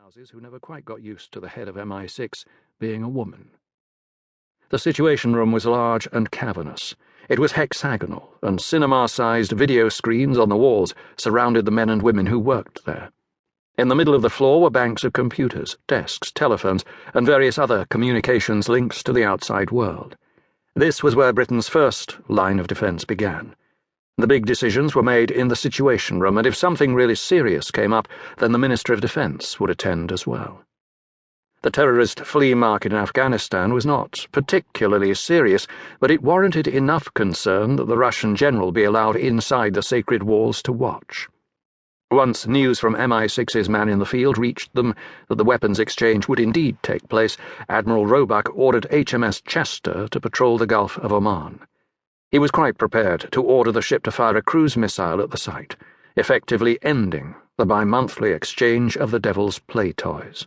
houses who never quite got used to the head of MI6 being a woman. The Situation Room was large and cavernous. It was hexagonal, and cinema-sized video screens on the walls surrounded the men and women who worked there. In the middle of the floor were banks of computers, desks, telephones, and various other communications links to the outside world. This was where Britain's first line of defence began. The big decisions were made in the Situation Room, and if something really serious came up, then the Minister of Defence would attend as well. The terrorist flea market in Afghanistan was not particularly serious, but it warranted enough concern that the Russian general be allowed inside the sacred walls to watch. Once news from MI6's man in the field reached them that the weapons exchange would indeed take place, Admiral Roebuck ordered HMS Chester to patrol the Gulf of Oman. He was quite prepared to order the ship to fire a cruise missile at the site, effectively ending the bi-monthly exchange of the devil's play toys.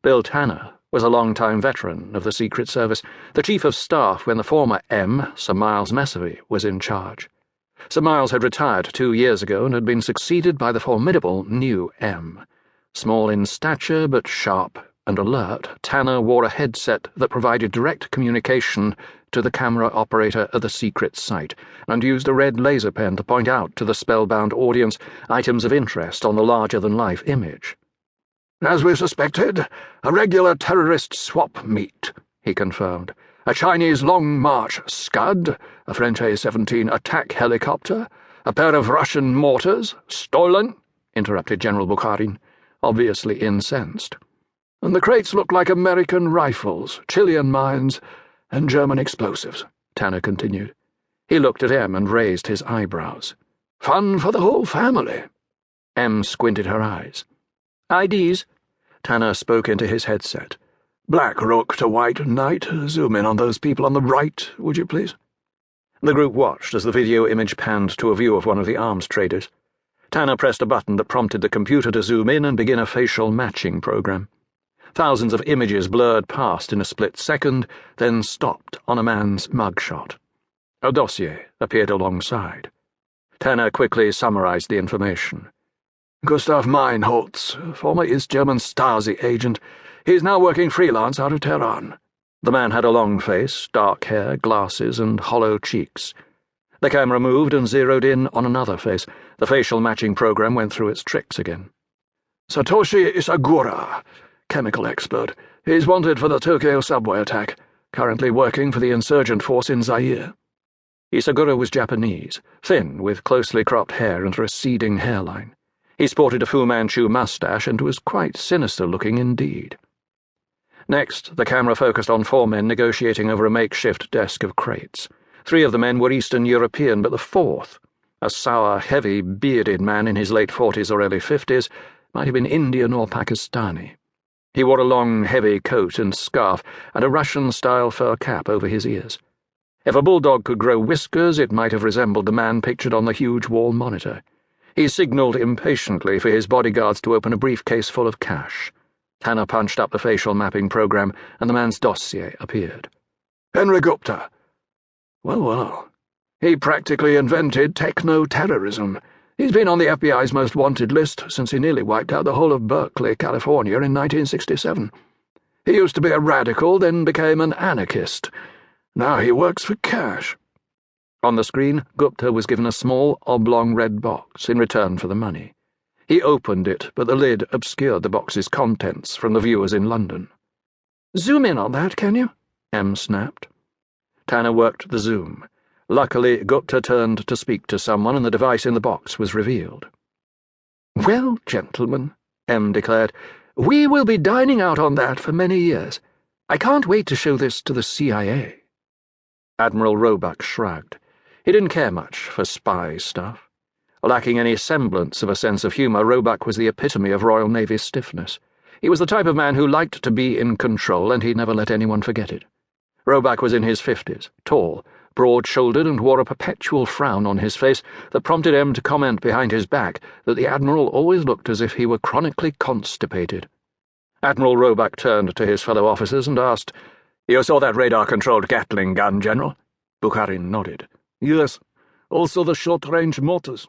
Bill Tanner was a long-time veteran of the Secret Service, the Chief of Staff when the former M, Sir Miles Messervy, was in charge. Sir Miles had retired 2 years ago and had been succeeded by the formidable new M. Small in stature but sharp and alert, Tanner wore a headset that provided direct communication to the camera operator at the secret site, and used a red laser pen to point out to the spellbound audience items of interest on the larger-than-life image. "As we suspected, a regular terrorist swap meet," he confirmed. "A Chinese Long March Scud, a French A-17 attack helicopter, a pair of Russian mortars, stolen," interrupted General Bukharin, obviously incensed. "And the crates look like American rifles, Chilean mines, and German explosives," Tanner continued. He looked at M and raised his eyebrows. "Fun for the whole family." M squinted her eyes. "IDs?" Tanner spoke into his headset. "Black rook to white knight. Zoom in on those people on the right, would you please?" The group watched as the video image panned to a view of one of the arms traders. Tanner pressed a button that prompted the computer to zoom in and begin a facial matching program. Thousands of images blurred past in a split second, then stopped on a man's mugshot. A dossier appeared alongside. Tanner quickly summarized the information. "Gustav Meinholz, former East German Stasi agent. He's now working freelance out of Tehran." The man had a long face, dark hair, glasses, and hollow cheeks. The camera moved and zeroed in on another face. The facial matching program went through its tricks again. "Satoshi Isagura, chemical expert. He's wanted for the Tokyo subway attack, currently working for the insurgent force in Zaire." Isagura was Japanese, thin, with closely cropped hair and a receding hairline. He sported a Fu Manchu mustache and was quite sinister-looking indeed. Next, the camera focused on 4 men negotiating over a makeshift desk of crates. 3 of the men were Eastern European, but the 4th, a sour, heavy, bearded man in his late 40s or early 50s, might have been Indian or Pakistani. He wore a long, heavy coat and scarf, and a Russian-style fur cap over his ears. If a bulldog could grow whiskers, it might have resembled the man pictured on the huge wall monitor. He signalled impatiently for his bodyguards to open a briefcase full of cash. Tanner punched up the facial mapping program, and the man's dossier appeared. "Henry Gupta. Well. He practically invented techno-terrorism. He's been on the FBI's most wanted list since he nearly wiped out the whole of Berkeley, California in 1967. He used to be a radical, then became an anarchist. Now he works for cash." On the screen, Gupta was given a small, oblong red box in return for the money. He opened it, but the lid obscured the box's contents from the viewers in London. "Zoom in on that, can you?" M snapped. Tanner worked the zoom. Luckily, Gupta turned to speak to someone, and the device in the box was revealed. "Well, gentlemen," M declared, "we will be dining out on that for many years. I can't wait to show this to the CIA." Admiral Roebuck shrugged. He didn't care much for spy stuff. Lacking any semblance of a sense of humour, Roebuck was the epitome of Royal Navy stiffness. He was the type of man who liked to be in control, and he never let anyone forget it. Roebuck was in his 50s, tall, broad-shouldered, and wore a perpetual frown on his face that prompted M to comment behind his back that the Admiral always looked as if he were chronically constipated. Admiral Roebuck turned to his fellow officers and asked, "You saw that radar-controlled Gatling gun, General?" Bukharin nodded. "Yes. Also the short-range mortars."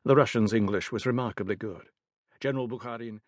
The Russian's English was remarkably good. General Bukharin